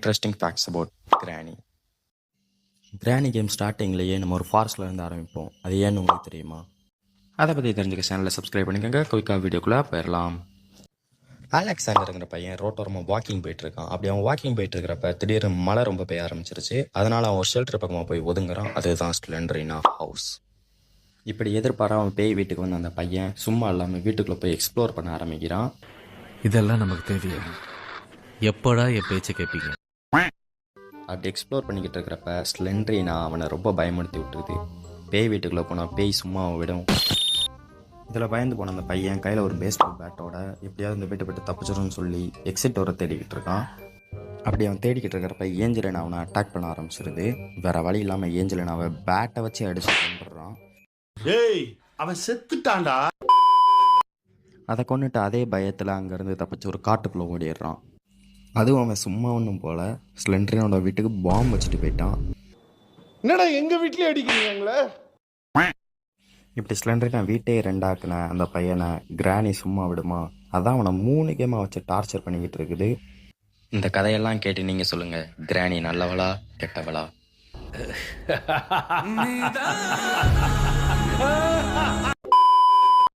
Interesting facts about கிராணி. கிராணி game ஸ்டார்டிங்லேயே நம்ம ஒரு ஃபாரஸ்ட்டில் இருந்து ஆரம்பிப்போம். அது ஏன்னு உங்களுக்கு தெரியுமா? அதை பற்றி தெரிஞ்சுக்க சேனலை சப்ஸ்கிரைப் பண்ணிக்கோங்க. குயிக்காக வீடியோக்குள்ளே போயிடலாம். அலெக்சாண்டருங்கிற பையன் ரோட்டோரமாக வாக்கிங் போயிட்டுருக்கான். அப்படி அவன் வாக்கிங் போயிட்டு இருக்கிறப்ப திடீர்னு மழை ரொம்ப பெய்ய ஆரம்பிச்சிருச்சு. அதனால் அவன் ஒரு ஷெல்டர் பக்கமாக போய் ஒதுங்குறான். அதுதான் ஸ்லெண்டரினா ஹவுஸ். இப்படி எதிர்பாராம அவன் பேய் வீட்டுக்கு வந்து அந்த பையன் சும்மா இல்லாமல் வீட்டுக்குள்ளே போய் எக்ஸ்ப்ளோர் பண்ண ஆரம்பிக்கிறான். இதெல்லாம் நமக்கு தேவையா? எப்படா என் பேச்சை கேட்பீங்க? அப்படி எக்ஸ்ப்ளோர் பண்ணிக்கிட்டு இருக்கிறப்ப ஸ்லெண்டரினா அவனை ரொம்ப பயமுறுத்தி விட்டுருது. பேய் வீட்டுக்குள்ளே போனால் பேய் சும்மா விடும். இதில் பயந்து போன அந்த பையன் கையில் ஒரு பேஸ்பால் பேட்டோட எப்படியாவது இந்த வீட்டை விட்டு தப்பிச்சிடும்னு சொல்லி எக்ஸிட் வர தேடிக்கிட்டு இருக்கான். அப்படி அவன் தேடிக்கிட்டு இருக்கிறப்ப ஏஞ்சலின் அவனை அட்டாக் பண்ண ஆரம்பிச்சிருது. வேற வழி இல்லாமல் ஏஞ்சலின் அவன் பேட்டை வச்சு அடிச்சு கொண்டுறான். அவன் செத்துட்டான்டா. அதை கொண்டுட்டு அதே பயத்தில் அங்கேருந்து தப்பிச்சு ஒரு காட்டுக்குள்ளே ஓடிடுறான். அதுவும் அவன் சும்மா ஒன்றும் போல ஸ்லெண்டரினோட வீட்டுக்கு பாம்பு வச்சுட்டு போயிட்டான். என்னடா எங்க வீட்லயே அடிக்கிறீங்களே? இப்படி ஸ்லெண்டரினா வீட்டே ரெண்டாக்குன அந்த பையனை கிராணி சும்மா விடுமா? அதான் அவனை 3 கேமாக வச்சு டார்ச்சர் பண்ணிக்கிட்டு இருக்குது. இந்த கதையெல்லாம் கேட்டு நீங்கள் சொல்லுங்கள், கிராணி நல்லவளா கெட்டவளா?